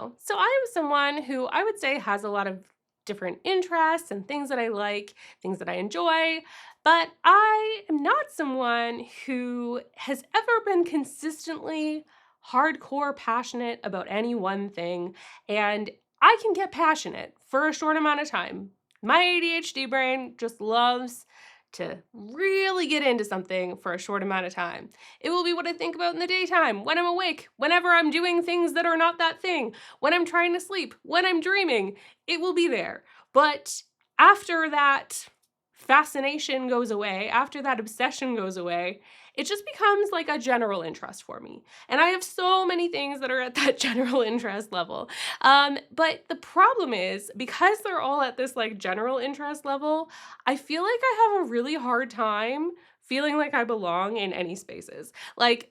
know. So I am someone who I would say has a lot of different interests and things that I like, things that I enjoy, but I am not someone who has ever been consistently hardcore passionate about any one thing. And I can get passionate for a short amount of time. My ADHD brain just loves to really get into something for a short amount of time. It will be what I think about in the daytime, when I'm awake, whenever I'm doing things that are not that thing, when I'm trying to sleep, when I'm dreaming. It will be there. But after that fascination goes away, after that obsession goes away, it just becomes like a general interest for me. And I have so many things that are at that general interest level. But the problem is, because they're all at this like general interest level, I feel like I have a really hard time feeling like I belong in any spaces. Like,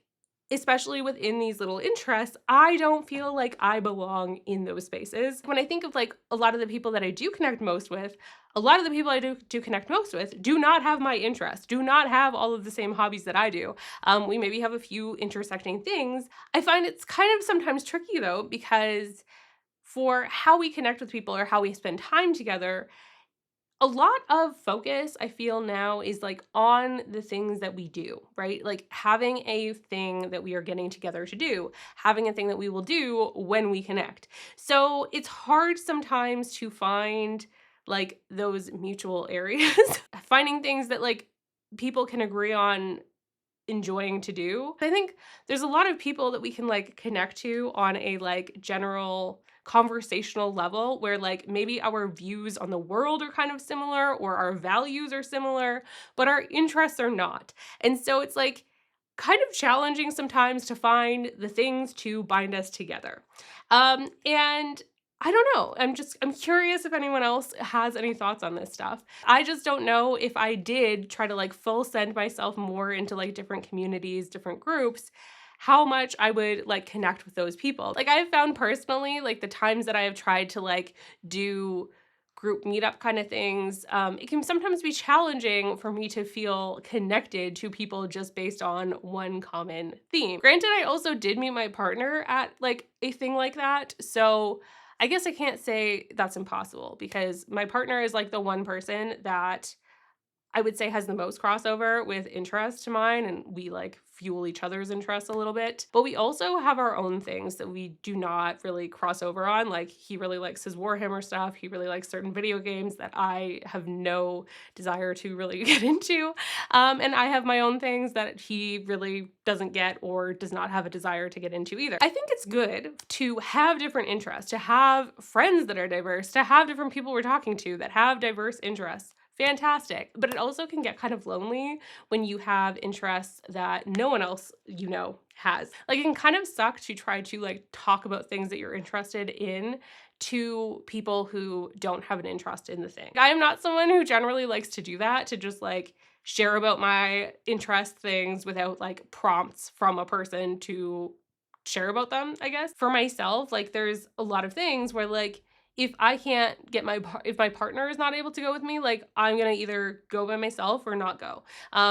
especially within these little interests, I don't feel like I belong in those spaces. When I think of like a lot of the people that I do connect most with, a lot of the people I do connect most with do not have my interests, do not have all of the same hobbies that I do. We maybe have a few intersecting things. I find it's kind of sometimes tricky though, because for how we connect with people or how we spend time together, a lot of focus I feel now is like on the things that we do, right? Like having a thing that we are getting together to do, having a thing that we will do when we connect. So it's hard sometimes to find like those mutual areas, finding things that like people can agree on enjoying to do. I think there's a lot of people that we can like connect to on a like general conversational level where like maybe our views on the world are kind of similar or our values are similar, but our interests are not. And so it's like kind of challenging sometimes to find the things to bind us together. And I don't know. I'm curious if anyone else has any thoughts on this stuff. I just don't know if I did try to like full send myself more into like different communities, different groups, how much I would like connect with those people. Like I've found personally, like the times that I have tried to like do group meetup kind of things, it can sometimes be challenging for me to feel connected to people just based on one common theme. Granted, I also did meet my partner at like a thing like that. So I guess I can't say that's impossible because my partner is like the one person that I would say has the most crossover with interest to mine, and we like fuel each other's interests a little bit. But we also have our own things that we do not really cross over on. Like he really likes his Warhammer stuff. He really likes certain video games that I have no desire to really get into. And I have my own things that he really doesn't get or does not have a desire to get into either. I think it's good to have different interests, to have friends that are diverse, to have different people we're talking to that have diverse interests. Fantastic. But it also can get kind of lonely when you have interests that no one else you know has. Like it can kind of suck to try to like talk about things that you're interested in to people who don't have an interest in the thing. I am not someone who generally likes to do that, to just like share about my interest things without like prompts from a person to share about them, I guess. For myself, like there's a lot of things where like if I can't get if my partner is not able to go with me, like I'm gonna either go by myself or not go,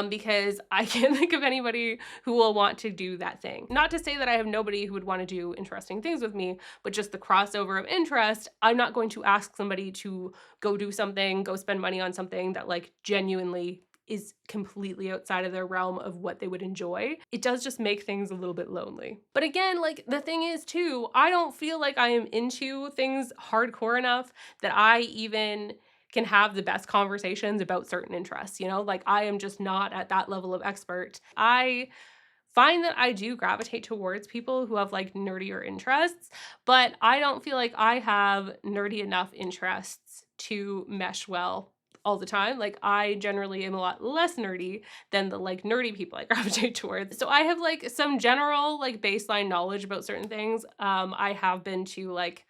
because I can't think of anybody who will want to do that thing. Not to say that I have nobody who would want to do interesting things with me, but just the crossover of interest. I'm not going to ask somebody to go do something, go spend money on something that like genuinely is completely outside of their realm of what they would enjoy. It does just make things a little bit lonely. But again, like the thing is too, I don't feel like I am into things hardcore enough that I even can have the best conversations about certain interests, you know? Like I am just not at that level of expert. I find that I do gravitate towards people who have like nerdier interests, but I don't feel like I have nerdy enough interests to mesh well all the time. Like I generally am a lot less nerdy than the like nerdy people I gravitate towards. So I have like some general like baseline knowledge about certain things. I have been to like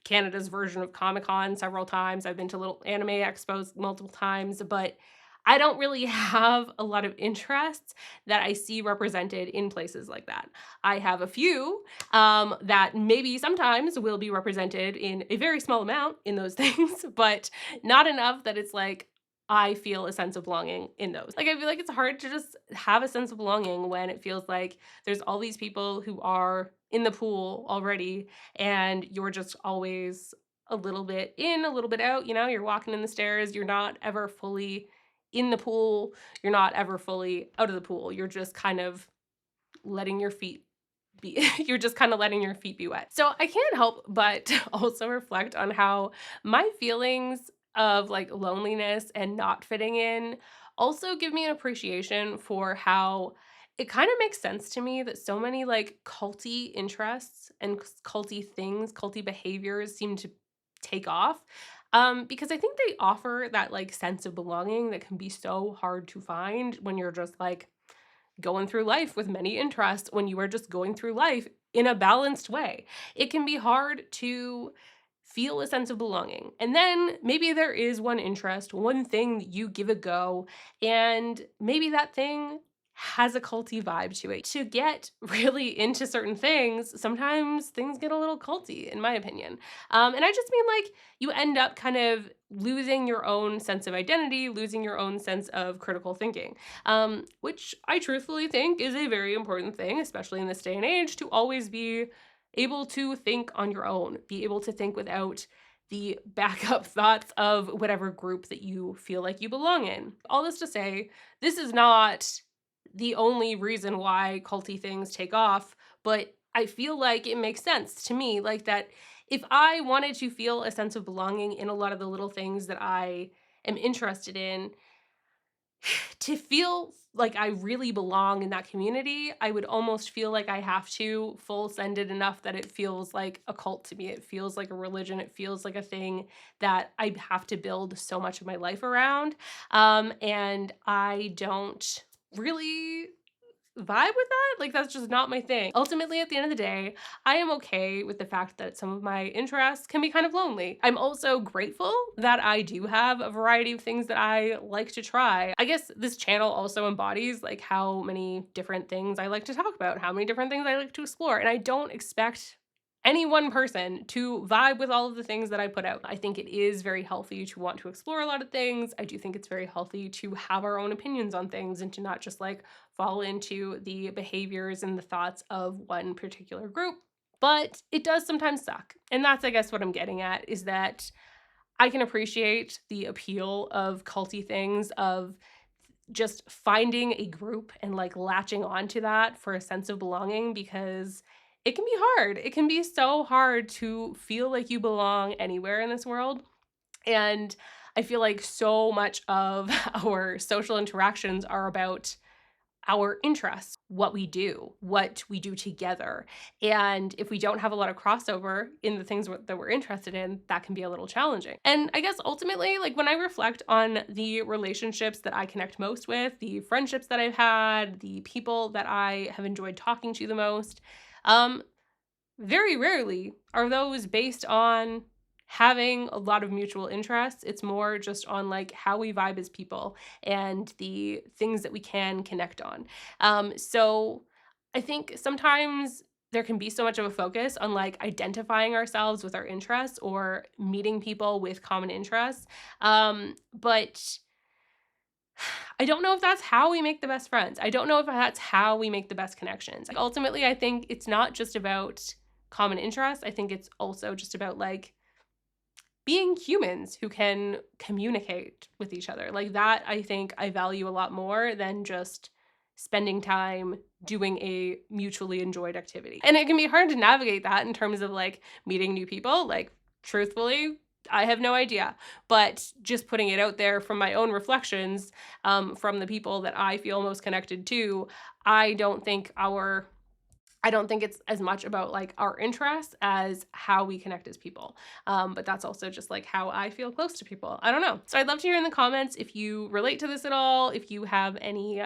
Canada's version of Comic-Con several times. I've been to little anime expos multiple times, but I don't really have a lot of interests that I see represented in places like that. I have a few that maybe sometimes will be represented in a very small amount in those things, but not enough that it's like I feel a sense of belonging in those. Like I feel like it's hard to just have a sense of belonging when it feels like there's all these people who are in the pool already and you're just always a little bit in, a little bit out, you're walking in the stairs, you're not ever fully in the pool, you're not ever fully out of the pool. You're just kind of letting your feet be you're just kind of letting your feet be wet. So I can't help but also reflect on how my feelings of like loneliness and not fitting in also give me an appreciation for how it kind of makes sense to me that so many like culty interests and culty things, culty behaviors seem to take off. Because I think they offer that like sense of belonging that can be so hard to find when you're just like going through life with many interests, when you are just going through life in a balanced way. It can be hard to feel a sense of belonging. And then maybe there is one interest, one thing that you give a go, and maybe that thing has a culty vibe to it. To get really into certain things, sometimes things get a little culty, in my opinion. And I just mean like you end up kind of losing your own sense of identity, losing your own sense of critical thinking, which I truthfully think is a very important thing, especially in this day and age, to always be able to think on your own, be able to think without the backup thoughts of whatever group that you feel like you belong in. All this to say, this is not the only reason why culty things take off, but I feel like it makes sense to me, like that if I wanted to feel a sense of belonging in a lot of the little things that I am interested in, to feel like I really belong in that community, I would almost feel like I have to full send it enough that it feels like a cult to me. It feels like a religion. It feels like a thing that I have to build so much of my life around. And I don't really vibe with that. Like, that's just not my thing. Ultimately, at the end of the day, I am okay with the fact that some of my interests can be kind of lonely. I'm also grateful that I do have a variety of things that I like to try. I guess this channel also embodies like how many different things I like to talk about, how many different things I like to explore. And I don't expect any one person to vibe with all of the things that I put out. I think it is very healthy to want to explore a lot of things. I do think it's very healthy to have our own opinions on things and to not just like fall into the behaviors and the thoughts of one particular group. But it does sometimes suck. And that's, I guess, what I'm getting at is that I can appreciate the appeal of culty things, of just finding a group and like latching onto that for a sense of belonging, because it can be hard. It can be so hard to feel like you belong anywhere in this world. And I feel like so much of our social interactions are about our interests, what we do together. And if we don't have a lot of crossover in the things that we're interested in, that can be a little challenging. And I guess ultimately, like when I reflect on the relationships that I connect most with, the friendships that I've had, the people that I have enjoyed talking to the most, um, very rarely are those based on having a lot of mutual interests. It's more just on like how we vibe as people and the things that we can connect on. So I think sometimes there can be so much of a focus on like identifying ourselves with our interests or meeting people with common interests. But I don't know if that's how we make the best friends. I don't know if that's how we make the best connections. Like ultimately, I think it's not just about common interests. I think it's also just about like being humans who can communicate with each other. Like that, I think I value a lot more than just spending time doing a mutually enjoyed activity. And it can be hard to navigate that in terms of like meeting new people. Like, truthfully, I have no idea. But just putting it out there from my own reflections, from the people that I feel most connected to, I don't think our I don't think it's as much about like our interests as how we connect as people. But that's also just like how I feel close to people. I don't know. So I'd love to hear in the comments if you relate to this at all, if you have any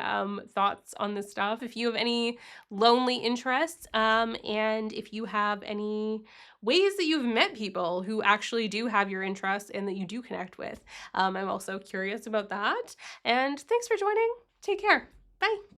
thoughts on this stuff, if you have any lonely interests, and if you have any ways that you've met people who actually do have your interests and that you do connect with. I'm also curious about that. And thanks for joining. Take care. Bye.